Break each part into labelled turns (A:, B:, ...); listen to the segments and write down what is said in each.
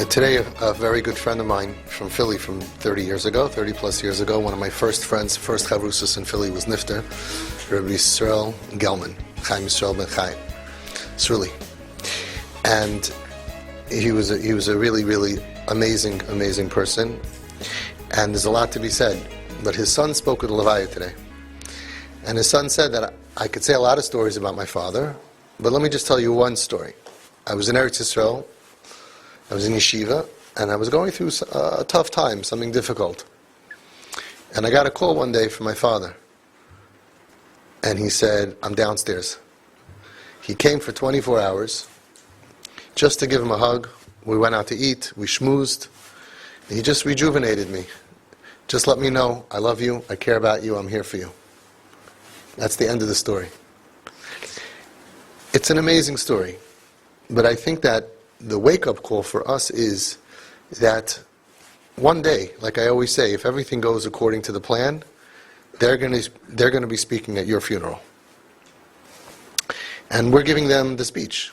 A: Today, a very good friend of mine from Philly from 30 plus years ago, one of my first friends, first chavrusas in Philly was Nifter, Reb Yisrael Gelman, Chaim Yisrael ben Chaim. It's really. And he was a really, really amazing person. And there's a lot to be said. But his son spoke with Levaya today. And his son said that I could say a lot of stories about my father, but let me just tell you one story. I was in Eretz Yisrael, I was in yeshiva, and I was going through a tough time, something difficult. And I got a call one day from my father. And he said, I'm downstairs. He came for 24 hours just to give him a hug. We went out to eat, we schmoozed. And he just rejuvenated me. Just let me know, I love you, I care about you, I'm here for you. That's the end of the story. It's an amazing story. But I think that the wake-up call for us is that one day, like I always say, if everything goes according to the plan, they're going to be speaking at your funeral. And we're giving them the speech.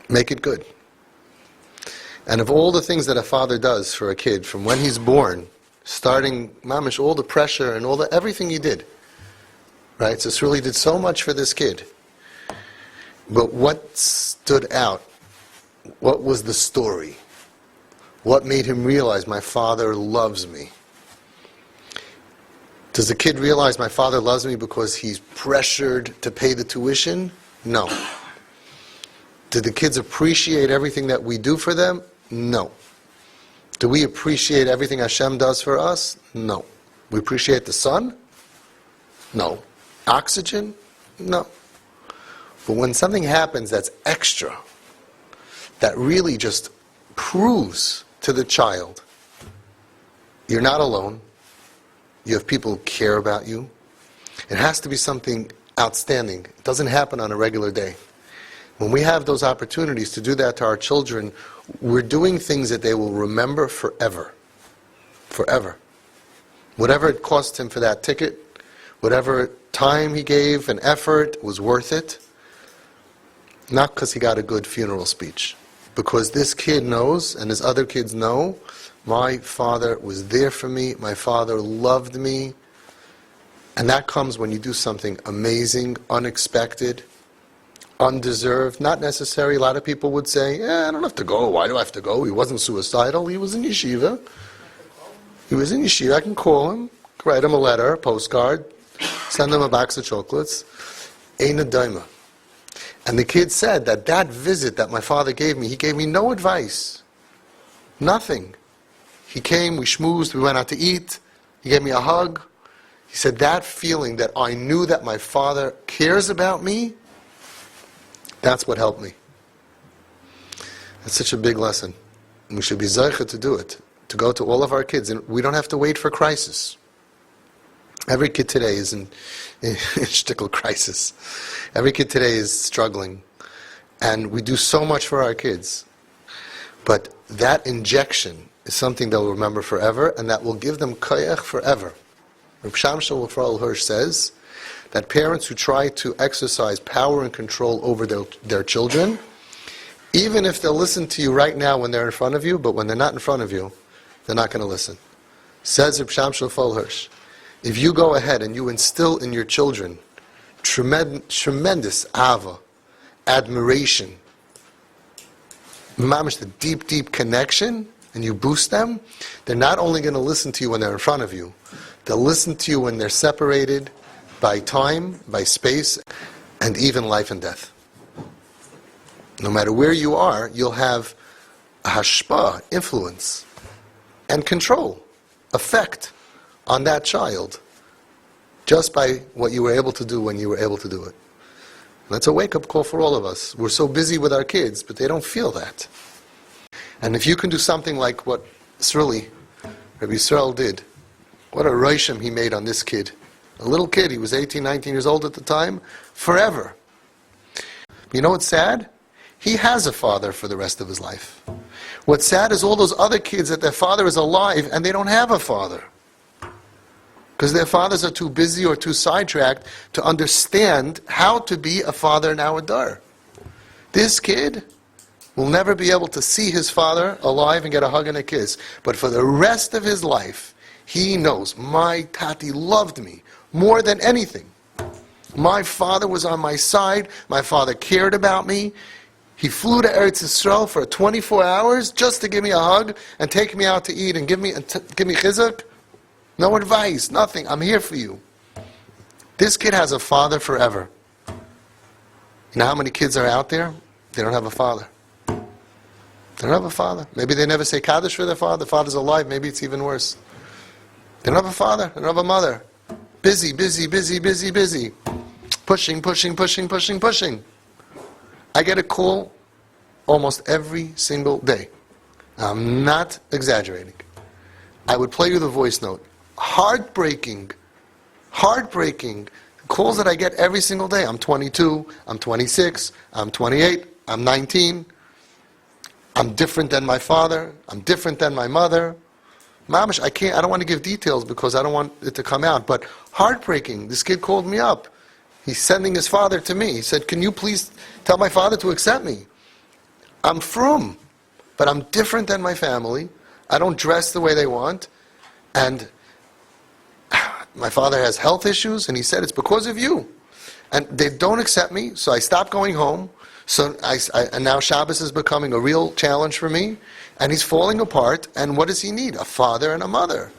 A: Make it good. And of all the things that a father does for a kid, from when he's born, starting, mamish, all the pressure and everything he did, right? So Sruli did so much for this kid. But what stood out? What was the story? What made him realize my father loves me? Does the kid realize my father loves me because he's pressured to pay the tuition? No. Did the kids appreciate everything that we do for them? No. Do we appreciate everything Hashem does for us? No. We appreciate the sun? No. Oxygen? No. But when something happens that's extra, that really just proves to the child, you're not alone, you have people who care about you, it has to be something outstanding. It doesn't happen on a regular day. When we have those opportunities to do that to our children, we're doing things that they will remember forever. Forever. Whatever it cost him for that ticket, whatever time he gave and effort was worth it. Not because he got a good funeral speech. Because this kid knows, and his other kids know, my father was there for me, my father loved me. And that comes when you do something amazing, unexpected, undeserved, not necessary. A lot of people would say, I don't have to go. Why do I have to go? He wasn't suicidal. He was in yeshiva. I can call him, write him a letter, a postcard, send him a box of chocolates. Ein a daima. And the kid said that visit that my father gave me, he gave me no advice. Nothing. He came, we schmoozed, we went out to eat, he gave me a hug. He said that feeling that I knew that my father cares about me, that's what helped me. That's such a big lesson. We should be lizecher to do it, to go to all of our kids, and we don't have to wait for crisis. Every kid today is in shtickle crisis. Every kid today is struggling. And we do so much for our kids. But that injection is something they'll remember forever, and that will give them koyach forever. Reb Shamshon Raphael Hirsch says that parents who try to exercise power and control over their children, even if they'll listen to you right now when they're in front of you, but when they're not in front of you, they're not going to listen. Says Reb Shamshon Raphael Hirsch, if you go ahead and you instill in your children tremendous ava, admiration, mamish, the deep connection, and you boost them, they're not only going to listen to you when they're in front of you, they'll listen to you when they're separated by time, by space, and even life and death. No matter where you are, you'll have a hashpah, influence, and control, effect on that child, just by what you were able to do when you were able to do it. That's a wake-up call for all of us. We're so busy with our kids, but they don't feel that. And if you can do something like what Sruli, Reb Yisrael did, what a rosham he made on this kid. A little kid, he was 18, 19 years old at the time, forever. You know what's sad? He has a father for the rest of his life. What's sad is all those other kids that their father is alive and they don't have a father. Because their fathers are too busy or too sidetracked to understand how to be a father in our dar. This kid will never be able to see his father alive and get a hug and a kiss. But for the rest of his life, he knows, my tati loved me more than anything. My father was on my side. My father cared about me. He flew to Eretz Yisrael for 24 hours just to give me a hug and take me out to eat and give me chizuk. No advice, nothing. I'm here for you. This kid has a father forever. You know how many kids are out there? They don't have a father. They don't have a father. Maybe they never say Kaddish for their father. The father's alive. Maybe it's even worse. They don't have a father. They don't have a mother. Busy, busy, busy, busy, busy. Pushing, pushing, pushing, pushing, pushing. I get a call almost every single day. I'm not exaggerating. I would play you the voice note. Heartbreaking calls that I get every single day. I'm 22, I'm 26, I'm 28, I'm 19. I'm different than my father. I'm different than my mother. Mamish, I don't want to give details because I don't want it to come out, but heartbreaking. This kid called me up. He's sending his father to me. He said, can you please tell my father to accept me? I'm frum, but I'm different than my family. I don't dress the way they want. And my father has health issues, and he said, it's because of you. And they don't accept me, so I stopped going home. So and now Shabbos is becoming a real challenge for me. And he's falling apart. And what does he need? A father and a mother.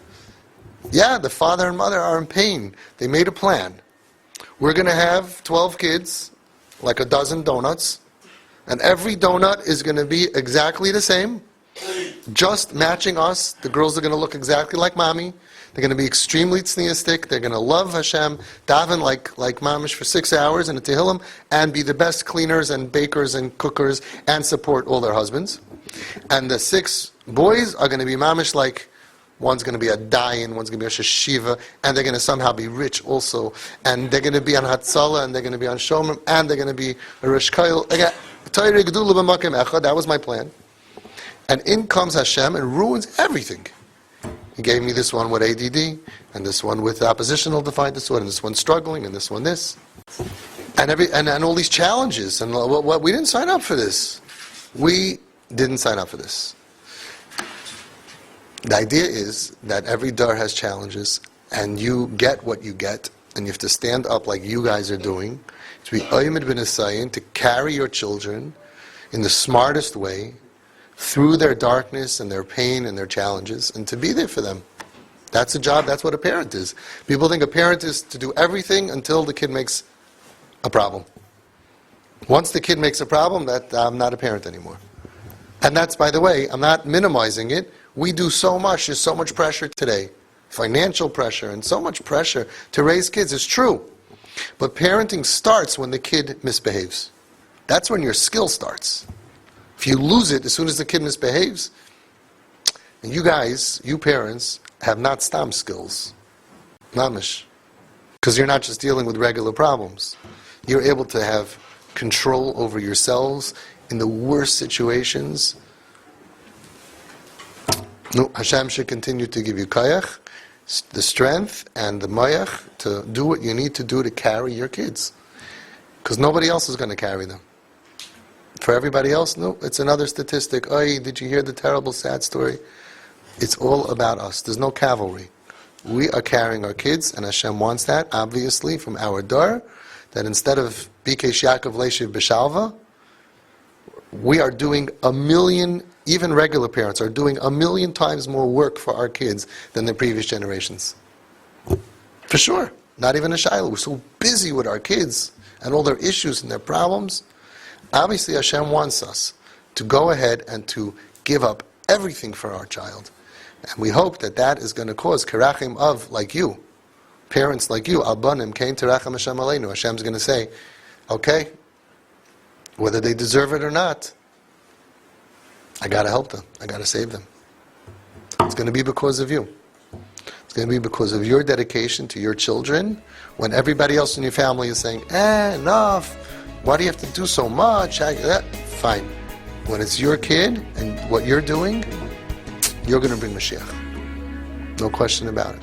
A: Yeah, the father and mother are in pain. They made a plan. We're going to have 12 kids, like a dozen donuts, and every donut is going to be exactly the same, just matching us. The girls are going to look exactly like mommy. They're going to be extremely tzniistic. They're going to love Hashem, daven like mamish for 6 hours in a tehillim, and be the best cleaners and bakers and cookers and support all their husbands. And the 6 boys are going to be mamish like, one's going to be a dayan, one's going to be a sheshiva, and they're going to somehow be rich also. And they're going to be on Hatzalah, and they're going to be on Shomrim, and they're going to be a Rish Koil. That was my plan. And in comes Hashem and ruins everything. He gave me this one with ADD, and this one with oppositional defiant disorder, and this one struggling, and this one this. And all these challenges. And what we didn't sign up for this. We didn't sign up for this. The idea is that every dar has challenges, and you get what you get, and you have to stand up like you guys are doing, to be oymed ben Esayin, to carry your children in the smartest way, through their darkness and their pain and their challenges, and to be there for them. That's a job, that's what a parent is. People think a parent is to do everything until the kid makes a problem. Once the kid makes a problem, that I'm not a parent anymore. And that's, by the way, I'm not minimizing it. We do so much, there's so much pressure today. Financial pressure and so much pressure to raise kids. It's true. But parenting starts when the kid misbehaves. That's when your skill starts. If you lose it as soon as the kid misbehaves, and you guys, you parents, have not stam skills. Mamish. Because you're not just dealing with regular problems. You're able to have control over yourselves in the worst situations. No, Hashem should continue to give you kayach, the strength and the mayach to do what you need to do to carry your kids. Because nobody else is going to carry them. For everybody else, no, it's another statistic. Oy, did you hear the terrible, sad story? It's all about us. There's no cavalry. We are carrying our kids, and Hashem wants that, obviously, from our dar, that instead of Bikesh Yaakov Leishiv B'Shalva, we are doing 1,000,000, even regular parents are doing 1,000,000 times more work for our kids than the previous generations. For sure. Not even a shailos. We're so busy with our kids and all their issues and their problems. Obviously, Hashem wants us to go ahead and to give up everything for our child. And we hope that that is going to cause karachim of, like you, parents like you, albanim, kain terachim Hashem aleinu. Hashem's going to say, okay, whether they deserve it or not, I got to help them. I got to save them. It's going to be because of you. It's going to be because of your dedication to your children when everybody else in your family is saying, enough. Why do you have to do so much? Fine. When it's your kid and what you're doing, you're going to bring Mashiach. No question about it.